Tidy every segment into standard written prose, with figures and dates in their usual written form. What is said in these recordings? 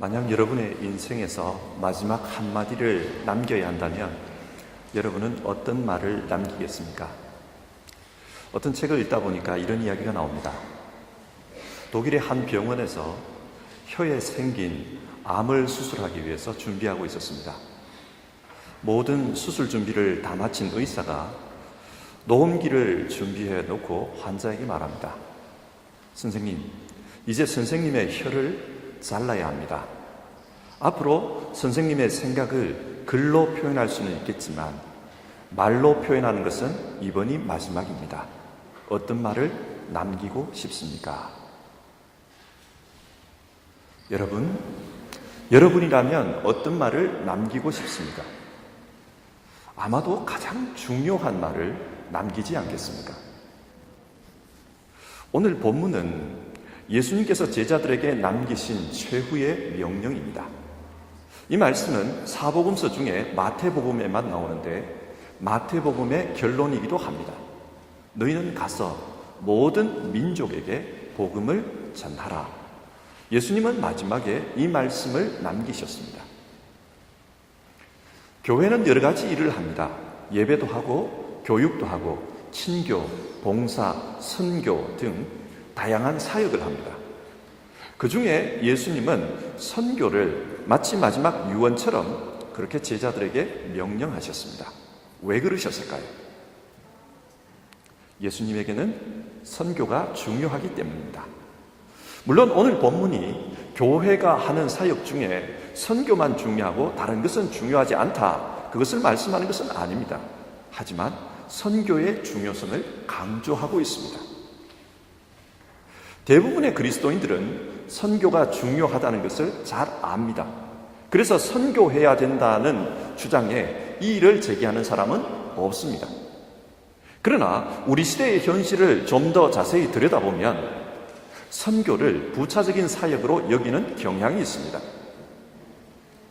만약 여러분의 인생에서 마지막 한마디를 남겨야 한다면 여러분은 어떤 말을 남기겠습니까? 어떤 책을 읽다 보니까 이런 이야기가 나옵니다. 독일의 한 병원에서 혀에 생긴 암을 수술하기 위해서 준비하고 있었습니다. 모든 수술 준비를 다 마친 의사가 녹음기를 준비해 놓고 환자에게 말합니다. 선생님, 이제 선생님의 혀를 잘라야 합니다. 앞으로 선생님의 생각을 글로 표현할 수는 있겠지만 말로 표현하는 것은 이번이 마지막입니다. 어떤 말을 남기고 싶습니까? 여러분이라면 어떤 말을 남기고 싶습니까? 아마도 가장 중요한 말을 남기지 않겠습니까? 오늘 본문은 예수님께서 제자들에게 남기신 최후의 명령입니다. 이 말씀은 사복음서 중에 마태복음에만 나오는데 마태복음의 결론이기도 합니다. 너희는 가서 모든 민족에게 복음을 전하라. 예수님은 마지막에 이 말씀을 남기셨습니다. 교회는 여러 가지 일을 합니다. 예배도 하고 교육도 하고 친교, 봉사, 선교 등 다양한 사역을 합니다. 그 중에 예수님은 선교를 마치 마지막 유언처럼 그렇게 제자들에게 명령하셨습니다. 왜 그러셨을까요? 예수님에게는 선교가 중요하기 때문입니다. 물론 오늘 본문이 교회가 하는 사역 중에 선교만 중요하고 다른 것은 중요하지 않다, 그것을 말씀하는 것은 아닙니다. 하지만 선교의 중요성을 강조하고 있습니다. 대부분의 그리스도인들은 선교가 중요하다는 것을 잘 압니다. 그래서 선교해야 된다는 주장에 이의를 제기하는 사람은 없습니다. 그러나 우리 시대의 현실을 좀 더 자세히 들여다보면 선교를 부차적인 사역으로 여기는 경향이 있습니다.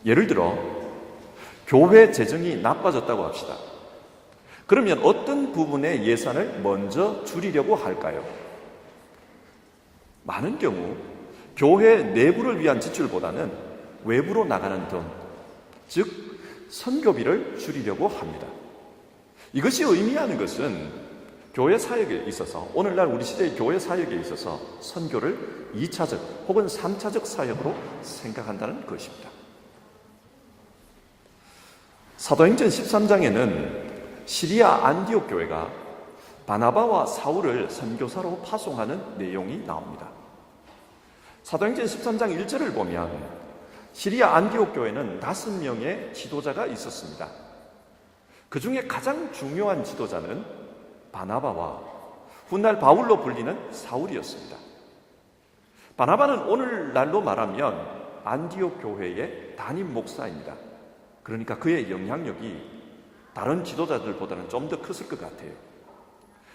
예를 들어 교회 재정이 나빠졌다고 합시다. 그러면 어떤 부분의 예산을 먼저 줄이려고 할까요? 많은 경우 교회 내부를 위한 지출보다는 외부로 나가는 돈, 즉 선교비를 줄이려고 합니다. 이것이 의미하는 것은 교회 사역에 있어서, 오늘날 우리 시대의 교회 사역에 있어서 선교를 2차적 혹은 3차적 사역으로 생각한다는 것입니다. 사도행전 13장에는 시리아 안디옥 교회가 바나바와 사울을 선교사로 파송하는 내용이 나옵니다. 사도행전 13장 1절을 보면 시리아 안디옥 교회는 5명의 지도자가 있었습니다. 그 중에 가장 중요한 지도자는 바나바와 훗날 바울로 불리는 사울이었습니다. 바나바는 오늘날로 말하면 안디옥 교회의 담임 목사입니다. 그러니까 그의 영향력이 다른 지도자들보다는 좀 더 컸을 것 같아요.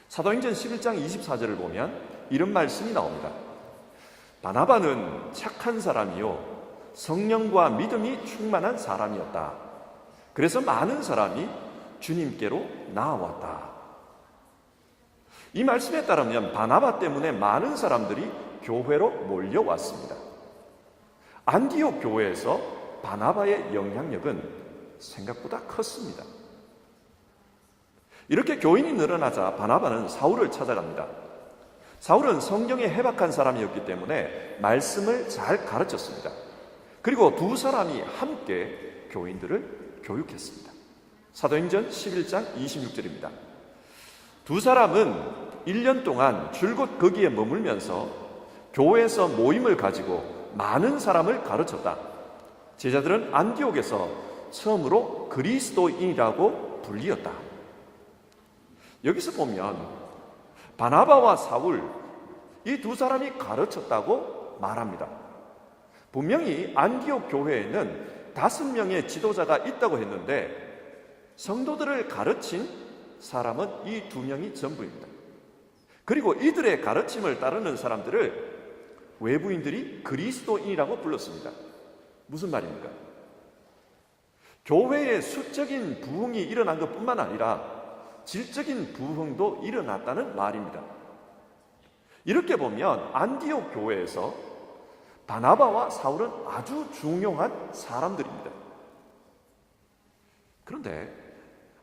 사도행전 11장 24절을 보면 이런 말씀이 나옵니다. 바나바는 착한 사람이요 성령과 믿음이 충만한 사람이었다. 그래서 많은 사람이 주님께로 나아왔다. 이 말씀에 따르면 바나바 때문에 많은 사람들이 교회로 몰려왔습니다. 안디옥 교회에서 바나바의 영향력은 생각보다 컸습니다. 이렇게 교인이 늘어나자 바나바는 사울을 찾아갑니다. 사울은 성경에 해박한 사람이었기 때문에 말씀을 잘 가르쳤습니다. 그리고 두 사람이 함께 교인들을 교육했습니다. 사도행전 11장 26절입니다. 두 사람은 1년 동안 줄곧 거기에 머물면서 교회에서 모임을 가지고 많은 사람을 가르쳤다. 제자들은 안디옥에서 처음으로 그리스도인이라고 불리었다. 여기서 보면 바나바와 사울, 이 두 사람이 가르쳤다고 말합니다. 분명히 안디옥 교회에는 5명의 지도자가 있다고 했는데 성도들을 가르친 사람은 이 2명이 전부입니다. 그리고 이들의 가르침을 따르는 사람들을 외부인들이 그리스도인이라고 불렀습니다. 무슨 말입니까? 교회의 수적인 부흥이 일어난 것뿐만 아니라 질적인 부흥도 일어났다는 말입니다. 이렇게 보면 안디옥 교회에서 바나바와 사울은 아주 중요한 사람들입니다. 그런데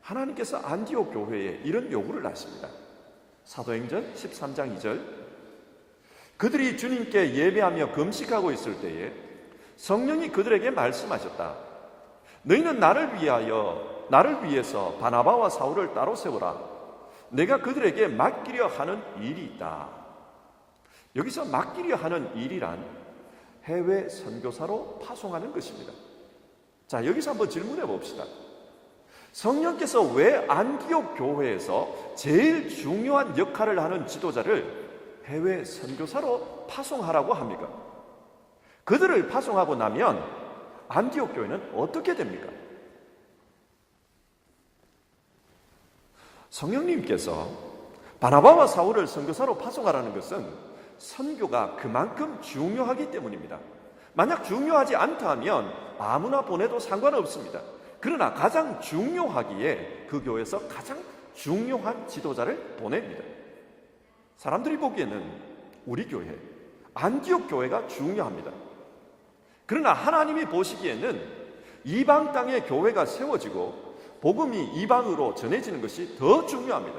하나님께서 안디옥 교회에 이런 요구를 하십니다. 사도행전 13장 2절, 그들이 주님께 예배하며 금식하고 있을 때에 성령이 그들에게 말씀하셨다. 너희는 나를 위해서 바나바와 사울을 따로 세우라. 내가 그들에게 맡기려 하는 일이 있다. 여기서 맡기려 하는 일이란 해외 선교사로 파송하는 것입니다. 자, 여기서 한번 질문해 봅시다. 성령께서 왜 안디옥 교회에서 제일 중요한 역할을 하는 지도자를 해외 선교사로 파송하라고 합니까? 그들을 파송하고 나면 안디옥 교회는 어떻게 됩니까? 성령님께서 바나바와 사울을 선교사로 파송하라는 것은 선교가 그만큼 중요하기 때문입니다. 만약 중요하지 않다 하면 아무나 보내도 상관없습니다. 그러나 가장 중요하기에 그 교회에서 가장 중요한 지도자를 보냅니다. 사람들이 보기에는 우리 교회, 안디옥 교회가 중요합니다. 그러나 하나님이 보시기에는 이방 땅에 교회가 세워지고 복음이 이방으로 전해지는 것이 더 중요합니다.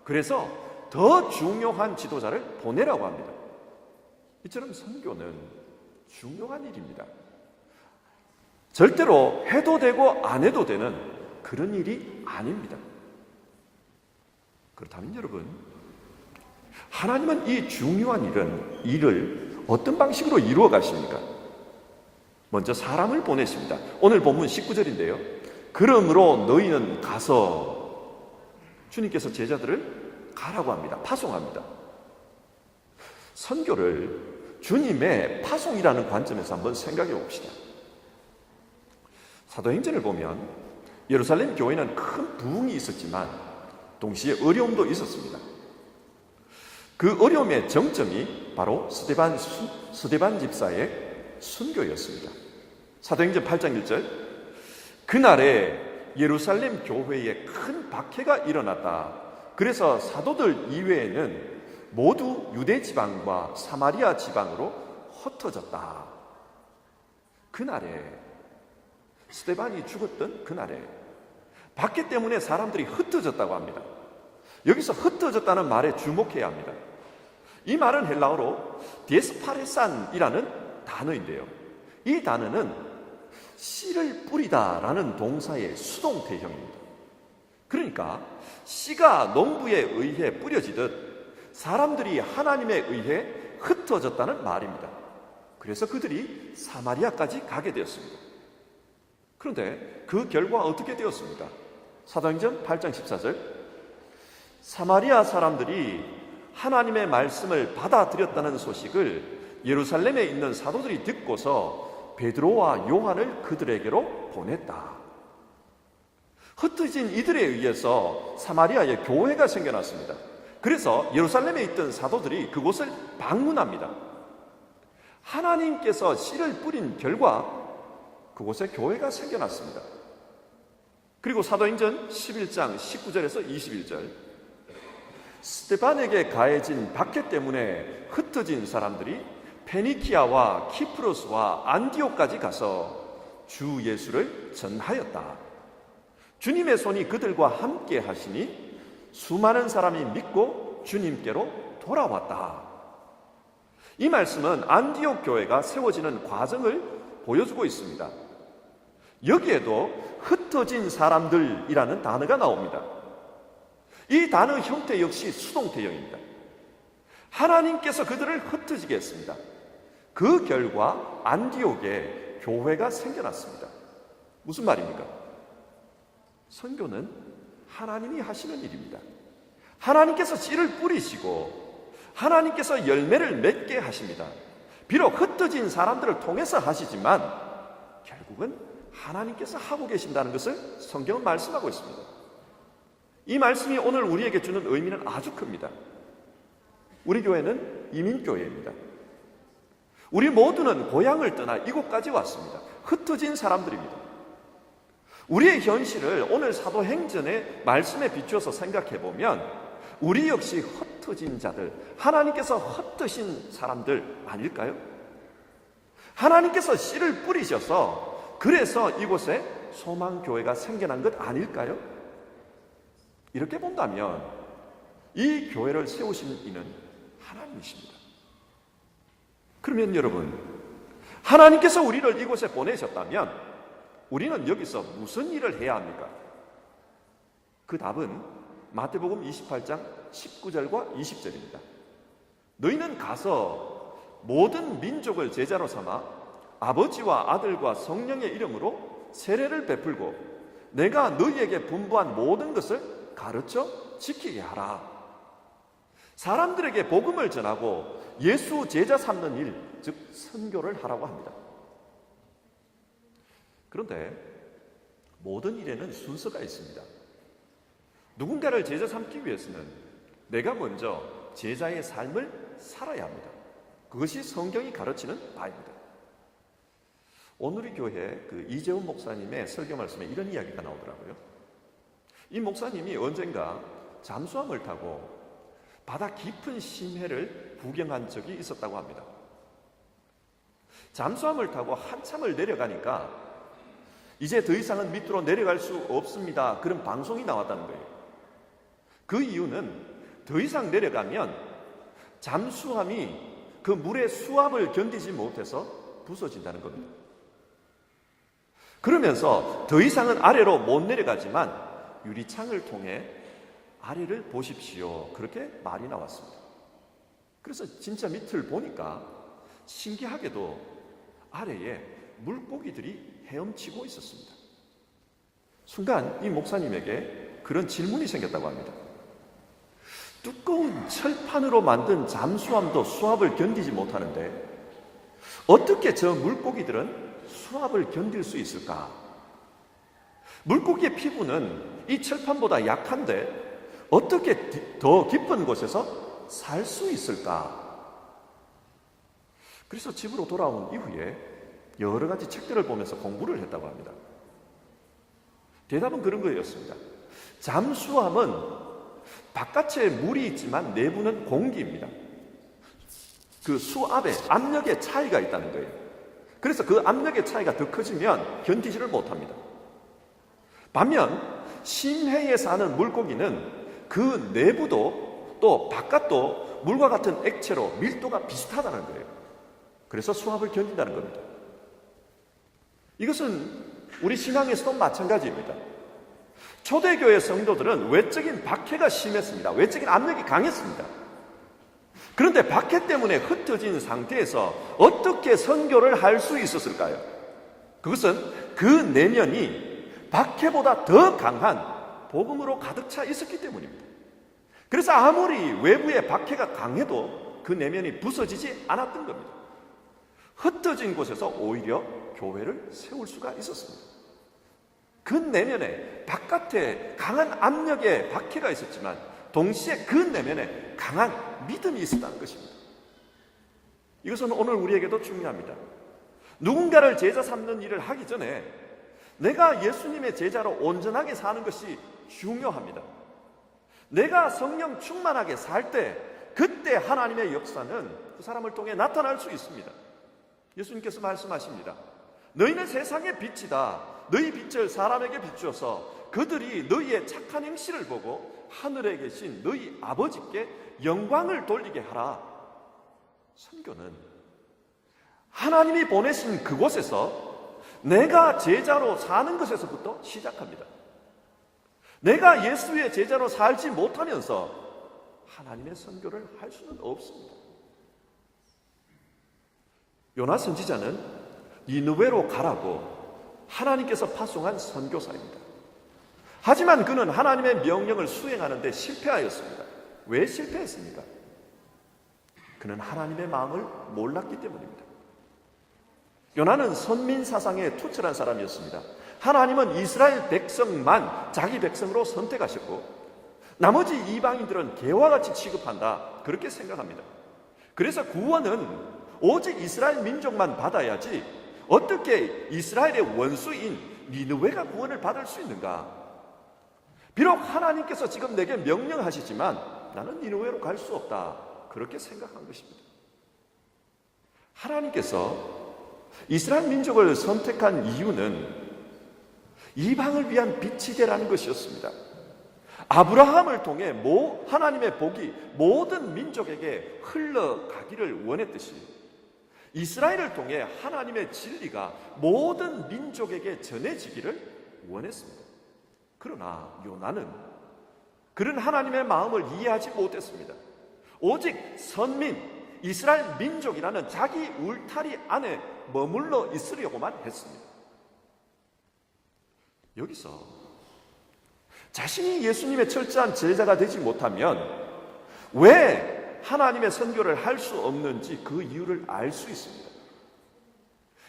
그래서 더 중요한 지도자를 보내라고 합니다. 이처럼 선교는 중요한 일입니다. 절대로 해도 되고 안 해도 되는 그런 일이 아닙니다. 그렇다면 여러분, 하나님은 이 중요한 일을 어떤 방식으로 이루어 가십니까? 먼저 사람을 보내십니다. 오늘 본문 19절인데요. 그러므로 너희는 가서, 주님께서 제자들을 가라고 합니다. 파송합니다. 선교를 주님의 파송이라는 관점에서 한번 생각해 봅시다. 사도행전을 보면 예루살렘 교회는 큰 부흥이 있었지만 동시에 어려움도 있었습니다. 그 어려움의 정점이 바로 스데반 집사의 순교였습니다. 사도행전 8장 1절, 그날에 예루살렘 교회에 큰 박해가 일어났다. 그래서 사도들 이외에는 모두 유대 지방과 사마리아 지방으로 흩어졌다. 그날에, 스데반이 죽었던 그날에 박해 때문에 사람들이 흩어졌다고 합니다. 여기서 흩어졌다는 말에 주목해야 합니다. 이 말은 헬라어로 디에스파레산이라는 단어인데요. 이 단어는 씨를 뿌리다라는 동사의 수동태형입니다. 그러니까 씨가 농부에 의해 뿌려지듯 사람들이 하나님에 의해 흩어졌다는 말입니다. 그래서 그들이 사마리아까지 가게 되었습니다. 그런데 그 결과 어떻게 되었습니까? 사도행전 8장 14절, 사마리아 사람들이 하나님의 말씀을 받아들였다는 소식을 예루살렘에 있는 사도들이 듣고서 베드로와 요한을 그들에게로 보냈다. 흩어진 이들에 의해서 사마리아에 교회가 생겨났습니다. 그래서 예루살렘에 있던 사도들이 그곳을 방문합니다. 하나님께서 씨를 뿌린 결과 그곳에 교회가 생겨났습니다. 그리고 사도행전 11장 19절에서 21절, 스데반에게 가해진 박해 때문에 흩어진 사람들이 페니키아와 키프로스와 안디옥까지 가서 주 예수를 전하였다. 주님의 손이 그들과 함께 하시니 수많은 사람이 믿고 주님께로 돌아왔다. 이 말씀은 안디옥 교회가 세워지는 과정을 보여주고 있습니다. 여기에도 흩어진 사람들이라는 단어가 나옵니다. 이 단어 형태 역시 수동태형입니다. 하나님께서 그들을 흩어지게 했습니다. 그 결과 안디옥에 교회가 생겨났습니다. 무슨 말입니까? 선교는 하나님이 하시는 일입니다. 하나님께서 씨를 뿌리시고 하나님께서 열매를 맺게 하십니다. 비록 흩어진 사람들을 통해서 하시지만 결국은 하나님께서 하고 계신다는 것을 성경은 말씀하고 있습니다. 이 말씀이 오늘 우리에게 주는 의미는 아주 큽니다. 우리 교회는 이민교회입니다. 우리 모두는 고향을 떠나 이곳까지 왔습니다. 흩어진 사람들입니다. 우리의 현실을 오늘 사도행전의 말씀에 비추어서 생각해 보면 우리 역시 흩어진 자들, 하나님께서 흩으신 사람들 아닐까요? 하나님께서 씨를 뿌리셔서 그래서 이곳에 소망교회가 생겨난 것 아닐까요? 이렇게 본다면 이 교회를 세우신 이는 하나님이십니다. 그러면 여러분, 하나님께서 우리를 이곳에 보내셨다면 우리는 여기서 무슨 일을 해야 합니까? 그 답은 마태복음 28장 19절과 20절입니다. 너희는 가서 모든 민족을 제자로 삼아 아버지와 아들과 성령의 이름으로 세례를 베풀고 내가 너희에게 분부한 모든 것을 가르쳐 지키게 하라. 사람들에게 복음을 전하고 예수 제자 삼는 일, 즉 선교를 하라고 합니다. 그런데 모든 일에는 순서가 있습니다. 누군가를 제자 삼기 위해서는 내가 먼저 제자의 삶을 살아야 합니다. 그것이 성경이 가르치는 바입니다. 오늘 이 교회 이재훈 목사님의 설교 말씀에 이런 이야기가 나오더라고요. 이 목사님이 언젠가 잠수함을 타고 바다 깊은 심해를 구경한 적이 있었다고 합니다. 잠수함을 타고 한참을 내려가니까 이제 더 이상은 밑으로 내려갈 수 없습니다. 그런 방송이 나왔다는 거예요. 그 이유는 더 이상 내려가면 잠수함이 그 물의 수압을 견디지 못해서 부서진다는 겁니다. 그러면서 더 이상은 아래로 못 내려가지만 유리창을 통해 아래를 보십시오. 그렇게 말이 나왔습니다. 그래서 진짜 밑을 보니까 신기하게도 아래에 물고기들이 헤엄치고 있었습니다. 순간 이 목사님에게 그런 질문이 생겼다고 합니다. 두꺼운 철판으로 만든 잠수함도 수압을 견디지 못하는데 어떻게 저 물고기들은 수압을 견딜 수 있을까? 물고기의 피부는 이 철판보다 약한데 어떻게 더 깊은 곳에서 살 수 있을까? 그래서 집으로 돌아온 이후에 여러 가지 책들을 보면서 공부를 했다고 합니다. 대답은 그런 거였습니다. 잠수함은 바깥에 물이 있지만 내부는 공기입니다. 그 수압의 압력의 차이가 있다는 거예요. 그래서 그 압력의 차이가 더 커지면 견디지를 못합니다. 반면 심해에 사는 물고기는 그 내부도 또 바깥도 물과 같은 액체로 밀도가 비슷하다는 거예요. 그래서 수압을 견딘다는 겁니다. 이것은 우리 신앙에서도 마찬가지입니다. 초대교회 성도들은 외적인 박해가 심했습니다. 외적인 압력이 강했습니다. 그런데 박해 때문에 흩어진 상태에서 어떻게 선교를 할 수 있었을까요? 그것은 그 내면이 박해보다 더 강한 복음으로 가득 차 있었기 때문입니다. 그래서 아무리 외부의 박해가 강해도 그 내면이 부서지지 않았던 겁니다. 흩어진 곳에서 오히려 교회를 세울 수가 있었습니다. 그 내면에 바깥에 강한 압력의 박해가 있었지만 동시에 그 내면에 강한 믿음이 있었다는 것입니다. 이것은 오늘 우리에게도 중요합니다. 누군가를 제자 삼는 일을 하기 전에 내가 예수님의 제자로 온전하게 사는 것이 중요합니다. 내가 성령 충만하게 살 때 그때 하나님의 역사는 그 사람을 통해 나타날 수 있습니다. 예수님께서 말씀하십니다. 너희는 세상의 빛이다. 너희 빛을 사람에게 비추어서 그들이 너희의 착한 행실을 보고 하늘에 계신 너희 아버지께 영광을 돌리게 하라. 선교는 하나님이 보내신 그곳에서 내가 제자로 사는 것에서부터 시작합니다. 내가 예수의 제자로 살지 못하면서 하나님의 선교를 할 수는 없습니다. 요나 선지자는 니느웨로 가라고 하나님께서 파송한 선교사입니다. 하지만 그는 하나님의 명령을 수행하는 데 실패하였습니다. 왜 실패했습니까? 그는 하나님의 마음을 몰랐기 때문입니다. 요나는 선민 사상에 투철한 사람이었습니다. 하나님은 이스라엘 백성만 자기 백성으로 선택하셨고 나머지 이방인들은 개와 같이 취급한다, 그렇게 생각합니다. 그래서 구원은 오직 이스라엘 민족만 받아야지 어떻게 이스라엘의 원수인 니느웨가 구원을 받을 수 있는가? 비록 하나님께서 지금 내게 명령하시지만 나는 니느웨로 갈 수 없다, 그렇게 생각한 것입니다. 하나님께서 이스라엘 민족을 선택한 이유는 이방을 위한 빛이 되라는 것이었습니다. 아브라함을 통해 하나님의 복이 모든 민족에게 흘러가기를 원했듯이 이스라엘을 통해 하나님의 진리가 모든 민족에게 전해지기를 원했습니다. 그러나 요나는 그런 하나님의 마음을 이해하지 못했습니다. 오직 선민, 이스라엘 민족이라는 자기 울타리 안에 머물러 있으려고만 했습니다. 여기서 자신이 예수님의 철저한 제자가 되지 못하면 왜 하나님의 선교를 할 수 없는지 그 이유를 알 수 있습니다.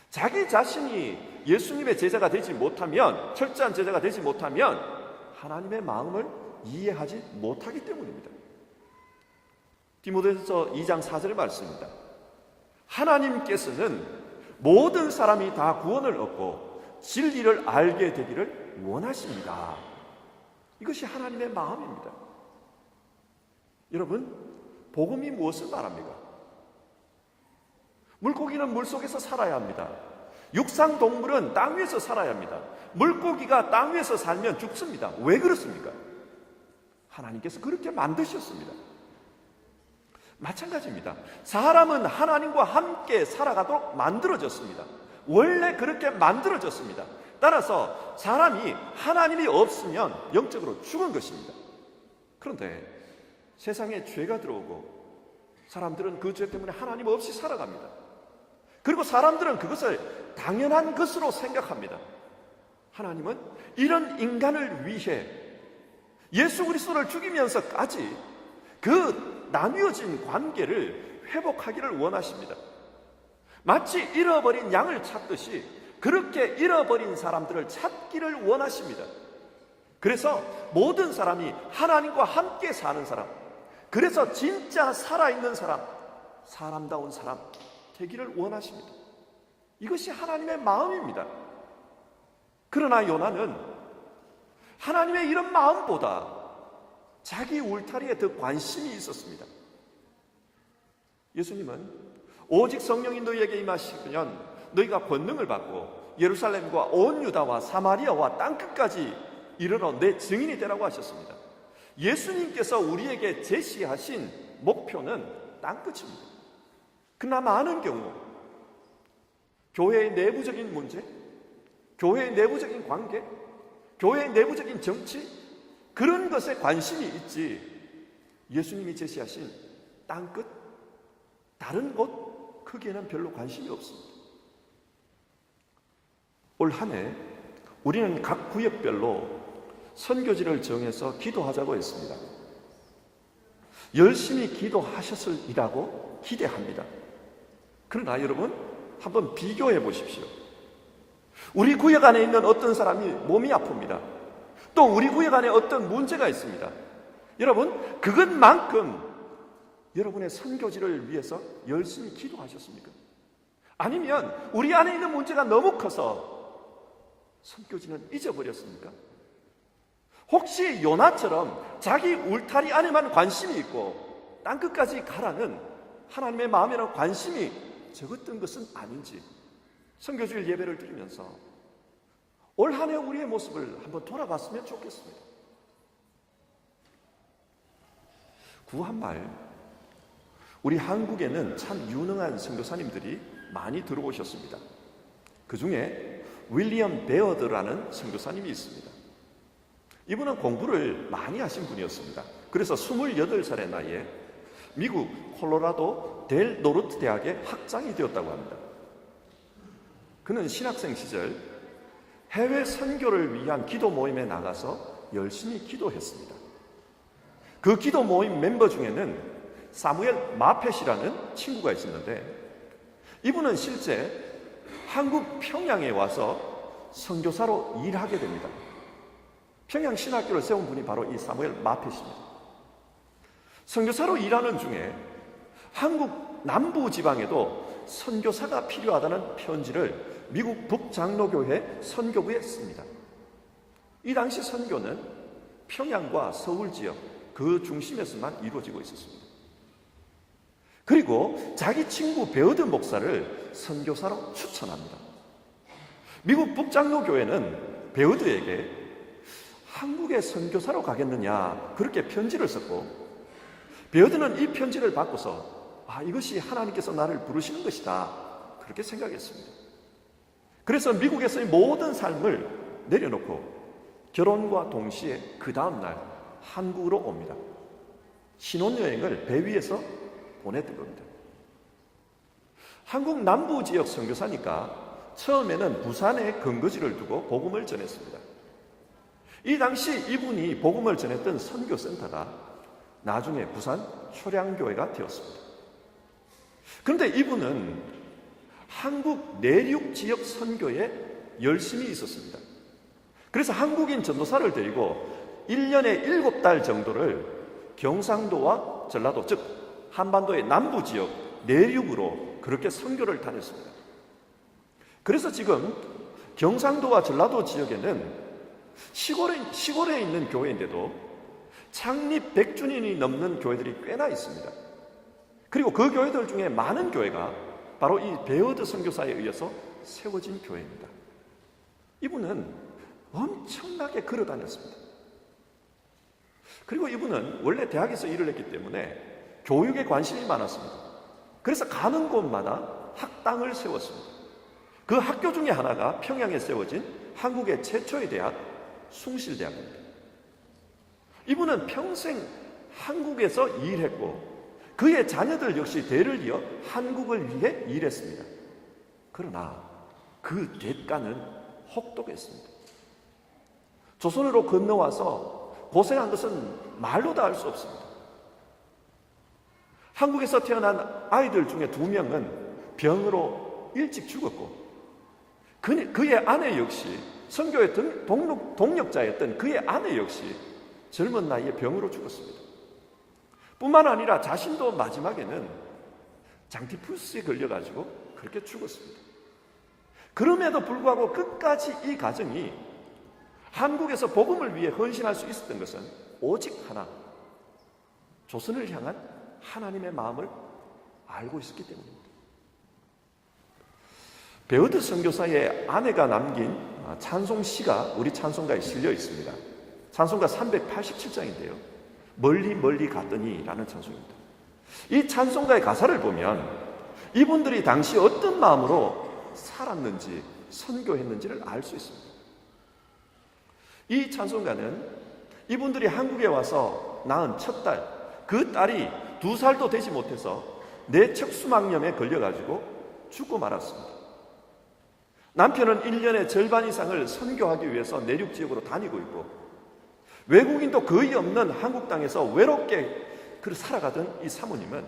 자기 자신이 예수님의 제자가 되지 못하면, 철저한 제자가 되지 못하면 하나님의 마음을 이해하지 못하기 때문입니다. 디모데후서 2장 4절의 말씀입니다. 하나님께서는 모든 사람이 다 구원을 얻고 진리를 알게 되기를 원하십니다. 이것이 하나님의 마음입니다. 여러분, 복음이 무엇을 말합니까? 물고기는 물속에서 살아야 합니다. 육상 동물은 땅 위에서 살아야 합니다. 물고기가 땅 위에서 살면 죽습니다. 왜 그렇습니까? 하나님께서 그렇게 만드셨습니다. 마찬가지입니다. 사람은 하나님과 함께 살아가도록 만들어졌습니다. 원래 그렇게 만들어졌습니다. 따라서 사람이 하나님이 없으면 영적으로 죽은 것입니다. 그런데 세상에 죄가 들어오고 사람들은 그 죄 때문에 하나님 없이 살아갑니다. 그리고 사람들은 그것을 당연한 것으로 생각합니다. 하나님은 이런 인간을 위해 예수 그리스도를 죽이면서까지 그 나뉘어진 관계를 회복하기를 원하십니다. 마치 잃어버린 양을 찾듯이 그렇게 잃어버린 사람들을 찾기를 원하십니다. 그래서 모든 사람이 하나님과 함께 사는 사람, 그래서 진짜 살아있는 사람, 사람다운 사람 되기를 원하십니다. 이것이 하나님의 마음입니다. 그러나 요나는 하나님의 이런 마음보다 자기 울타리에 더 관심이 있었습니다. 예수님은 오직 성령이 너희에게 임하시면 너희가 권능을 받고 예루살렘과 온 유다와 사마리아와 땅끝까지 이르러 내 증인이 되라고 하셨습니다. 예수님께서 우리에게 제시하신 목표는 땅끝입니다. 그러나 많은 경우 교회의 내부적인 문제, 교회의 내부적인 관계, 교회의 내부적인 정치, 그런 것에 관심이 있지 예수님이 제시하신 땅끝, 다른 곳 크기에는 별로 관심이 없습니다. 올 한 해 우리는 각 구역별로 선교지를 정해서 기도하자고 했습니다. 열심히 기도하셨으리라고 기대합니다. 그러나 여러분, 한번 비교해 보십시오. 우리 구역 안에 있는 어떤 사람이 몸이 아픕니다. 또 우리 구역 안에 어떤 문제가 있습니다. 여러분, 그것만큼 여러분의 선교지를 위해서 열심히 기도하셨습니까? 아니면 우리 안에 있는 문제가 너무 커서 선교지는 잊어버렸습니까? 혹시 요나처럼 자기 울타리 안에만 관심이 있고 땅끝까지 가라는 하나님의 마음에는 관심이 적었던 것은 아닌지 선교주일 예배를 드리면서 올 한 해 우리의 모습을 한번 돌아봤으면 좋겠습니다. 구한말, 우리 한국에는 참 유능한 선교사님들이 많이 들어오셨습니다. 그 중에 윌리엄 베어드라는 선교사님이 있습니다. 이분은 공부를 많이 하신 분이었습니다. 그래서 28살의 나이에 미국 콜로라도 델 노르트 대학의 학장이 되었다고 합니다. 그는 신학생 시절 해외 선교를 위한 기도 모임에 나가서 열심히 기도했습니다. 그 기도 모임 멤버 중에는 사무엘 마펫이라는 친구가 있었는데 이분은 실제 한국 평양에 와서 선교사로 일하게 됩니다. 평양 신학교를 세운 분이 바로 이 사무엘 마펫입니다. 선교사로 일하는 중에 한국 남부 지방에도 선교사가 필요하다는 편지를 미국 북장로교회 선교부에 씁니다. 이 당시 선교는 평양과 서울 지역 그 중심에서만 이루어지고 있었습니다. 그리고 자기 친구 베어드 목사를 선교사로 추천합니다. 미국 북장로교회는 베어드에게 한국에 선교사로 가겠느냐 그렇게 편지를 썼고, 베어드는 이 편지를 받고서 이것이 하나님께서 나를 부르시는 것이다 그렇게 생각했습니다. 그래서 미국에서의 모든 삶을 내려놓고 결혼과 동시에 그 다음날 한국으로 옵니다. 신혼여행을 배 위에서 보냈던 겁니다. 한국 남부 지역 선교사니까 처음에는 부산에 근거지를 두고 복음을 전했습니다. 이 당시 이분이 복음을 전했던 선교센터가 나중에 부산 초량교회가 되었습니다. 그런데 이분은 한국 내륙 지역 선교에 열심히 있었습니다. 그래서 한국인 전도사를 데리고 1년에 7달 정도를 경상도와 전라도, 즉 한반도의 남부 지역 내륙으로 그렇게 선교를 다녔습니다. 그래서 지금 경상도와 전라도 지역에는 시골에 있는 교회인데도 창립 100주년이 넘는 교회들이 꽤나 있습니다. 그리고 그 교회들 중에 많은 교회가 바로 이 베어드 선교사에 의해서 세워진 교회입니다. 이분은 엄청나게 걸어 다녔습니다. 그리고 이분은 원래 대학에서 일을 했기 때문에 교육에 관심이 많았습니다. 그래서 가는 곳마다 학당을 세웠습니다. 그 학교 중에 하나가 평양에 세워진 한국의 최초의 대학 숭실대학입니다. 이분은 평생 한국에서 일했고 그의 자녀들 역시 대를 이어 한국을 위해 일했습니다. 그러나 그 대가는 혹독했습니다. 조선으로 건너와서 고생한 것은 말로 다 할 수 없습니다. 한국에서 태어난 아이들 중에 2명은 병으로 일찍 죽었고 그의 아내 역시 선교의 동력자였던 그의 아내 역시 젊은 나이에 병으로 죽었습니다. 뿐만 아니라 자신도 마지막에는 장티푸스에 걸려가지고 그렇게 죽었습니다. 그럼에도 불구하고 끝까지 이 가정이 한국에서 복음을 위해 헌신할 수 있었던 것은 오직 하나, 조선을 향한 하나님의 마음을 알고 있었기 때문입니다. 베어드 선교사의 아내가 남긴 찬송시가 우리 찬송가에 실려 있습니다. 찬송가 387장인데요. 멀리 멀리 갔더니 라는 찬송입니다. 이 찬송가의 가사를 보면 이분들이 당시 어떤 마음으로 살았는지 선교했는지를 알 수 있습니다. 이 찬송가는 이분들이 한국에 와서 낳은 첫 딸, 그 딸이 2살도 되지 못해서 뇌척수막염에 걸려가지고 죽고 말았습니다. 남편은 1년의 절반 이상을 선교하기 위해서 내륙 지역으로 다니고 있고 외국인도 거의 없는 한국 땅에서 외롭게 살아가던 이 사모님은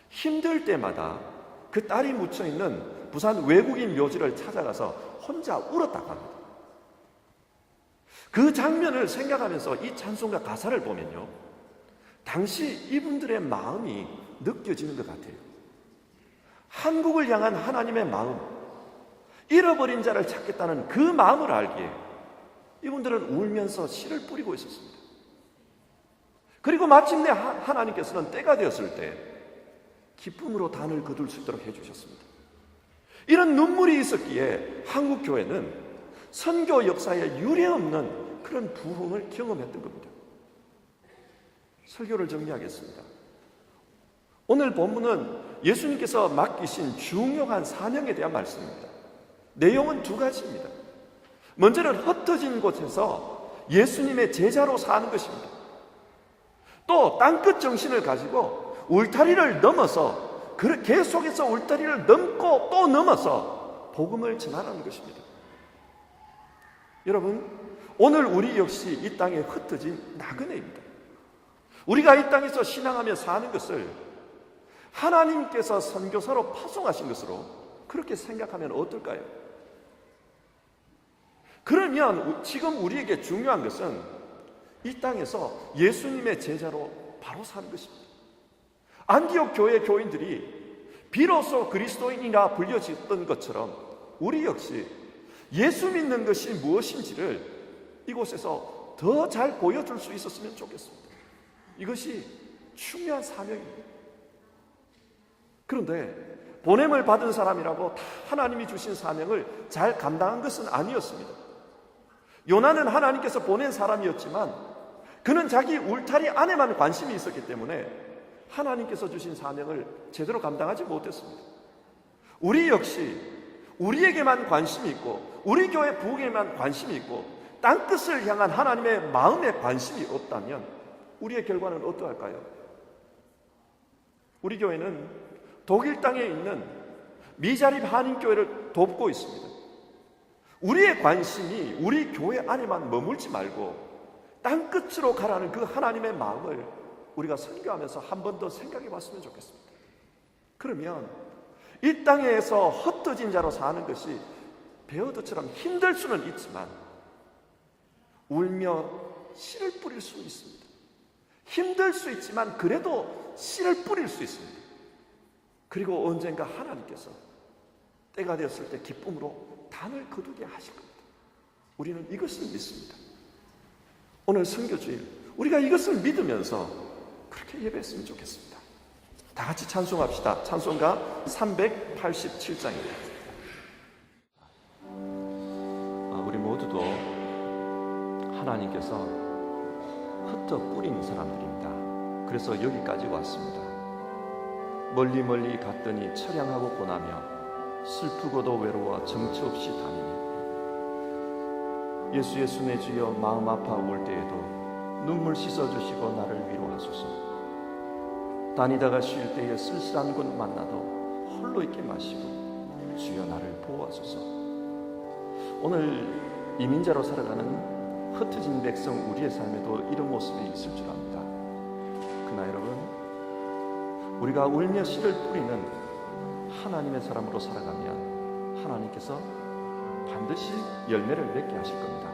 힘들 때마다 그 딸이 묻혀있는 부산 외국인 묘지를 찾아가서 혼자 울었다고 합니다. 그 장면을 생각하면서 이 찬송가 가사를 보면요, 당시 이분들의 마음이 느껴지는 것 같아요. 한국을 향한 하나님의 마음, 잃어버린 자를 찾겠다는 그 마음을 알기에 이분들은 울면서 씨를 뿌리고 있었습니다. 그리고 마침내 하나님께서는 때가 되었을 때 기쁨으로 단을 거둘 수 있도록 해주셨습니다. 이런 눈물이 있었기에 한국 교회는 선교 역사에 유례없는 그런 부흥을 경험했던 겁니다. 설교를 정리하겠습니다. 오늘 본문은 예수님께서 맡기신 중요한 사명에 대한 말씀입니다. 내용은 2가지입니다. 먼저는 흩어진 곳에서 예수님의 제자로 사는 것입니다. 또 땅끝 정신을 가지고 울타리를 넘어서 계속해서 울타리를 넘고 또 넘어서 복음을 전하라는 것입니다. 여러분, 오늘 우리 역시 이 땅에 흩어진 나그네입니다. 우리가 이 땅에서 신앙하며 사는 것을 하나님께서 선교사로 파송하신 것으로 그렇게 생각하면 어떨까요? 그러면 지금 우리에게 중요한 것은 이 땅에서 예수님의 제자로 바로 사는 것입니다. 안디옥 교회 교인들이 비로소 그리스도인이라 불려졌던 것처럼 우리 역시 예수 믿는 것이 무엇인지를 이곳에서 더 잘 보여줄 수 있었으면 좋겠습니다. 이것이 중요한 사명입니다. 그런데 보냄을 받은 사람이라고 다 하나님이 주신 사명을 잘 감당한 것은 아니었습니다. 요나는 하나님께서 보낸 사람이었지만 그는 자기 울타리 안에만 관심이 있었기 때문에 하나님께서 주신 사명을 제대로 감당하지 못했습니다. 우리 역시 우리에게만 관심이 있고 우리 교회 부흥에만 관심이 있고 땅끝을 향한 하나님의 마음에 관심이 없다면 우리의 결과는 어떠할까요? 우리 교회는 독일 땅에 있는 미자립 한인교회를 돕고 있습니다. 우리의 관심이 우리 교회 안에만 머물지 말고 땅끝으로 가라는 그 하나님의 마음을 우리가 설교하면서 한 번 더 생각해 봤으면 좋겠습니다. 그러면 이 땅에서 흩어진 자로 사는 것이 베어드처럼 힘들 수는 있지만 울며 씨를 뿌릴 수 있습니다. 힘들 수 있지만 그래도 씨를 뿌릴 수 있습니다. 그리고 언젠가 하나님께서 때가 되었을 때 기쁨으로 단을 거두게 하실 겁니다. 우리는 이것을 믿습니다. 오늘 선교주일 우리가 이것을 믿으면서 그렇게 예배했으면 좋겠습니다. 다 같이 찬송합시다. 찬송가 387장입니다. 우리 모두도 하나님께서 흩어 뿌린 사람들입니다. 그래서 여기까지 왔습니다. 멀리 멀리 갔더니 처량하고 고나며 슬프고도 외로워 정처 없이 다니니 예수 내 주여 마음 아파 울 때에도 눈물 씻어주시고 나를 위로하소서. 다니다가 쉴 때에 쓸쓸한 곳 만나도 홀로 있게 마시고 주여 나를 보호하소서. 오늘 이민자로 살아가는 흩어진 백성 우리의 삶에도 이런 모습이 있을 줄 압니다. 그러나 여러분, 우리가 울며 씨를 뿌리는 하나님의 사람으로 살아가면 하나님께서 반드시 열매를 맺게 하실 겁니다.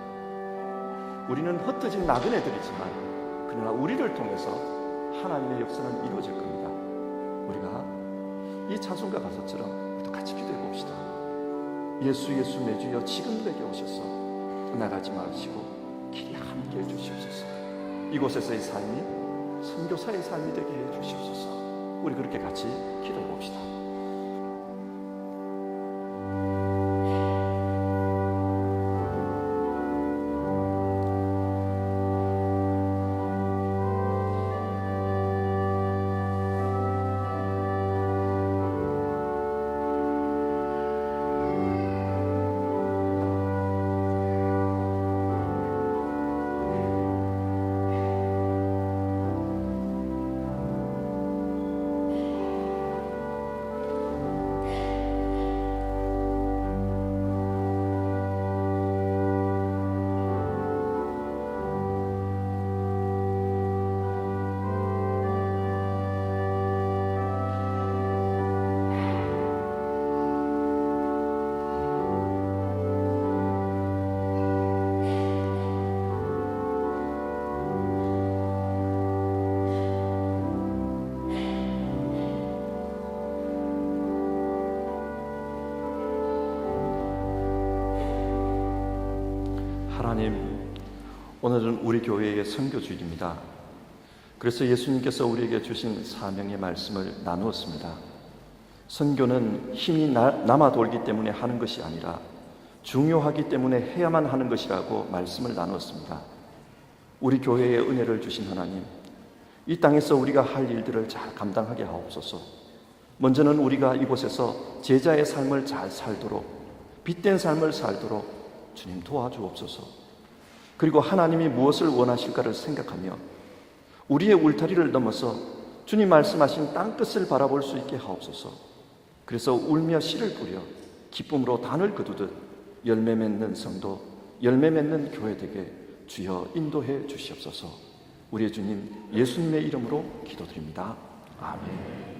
우리는 흩어진 나그네들이지만 그러나 우리를 통해서 하나님의 역사는 이루어질 겁니다. 우리가 이 찬송가 가사처럼 우리도 같이 기도해 봅시다. 예수 내 주여 지금 내게 오셔서 나가지 마시고 길이 함께 해 주시옵소서. 이곳에서의 삶이 선교사의 삶이 되게 해 주시옵소서. 우리 그렇게 같이 기도해 봅시다. 하나님, 오늘은 우리 교회의 선교주일입니다. 그래서 예수님께서 우리에게 주신 사명의 말씀을 나누었습니다. 선교는 힘이 남아 돌기 때문에 하는 것이 아니라 중요하기 때문에 해야만 하는 것이라고 말씀을 나누었습니다. 우리 교회에 은혜를 주신 하나님, 이 땅에서 우리가 할 일들을 잘 감당하게 하옵소서. 먼저는 우리가 이곳에서 제자의 삶을 잘 살도록, 빛된 삶을 살도록 주님 도와주옵소서. 그리고 하나님이 무엇을 원하실까를 생각하며 우리의 울타리를 넘어서 주님 말씀하신 땅끝을 바라볼 수 있게 하옵소서. 그래서 울며 씨를 뿌려 기쁨으로 단을 거두듯 열매 맺는 성도, 열매 맺는 교회 되게 주여 인도해 주시옵소서. 우리의 주님 예수님의 이름으로 기도드립니다. 아멘.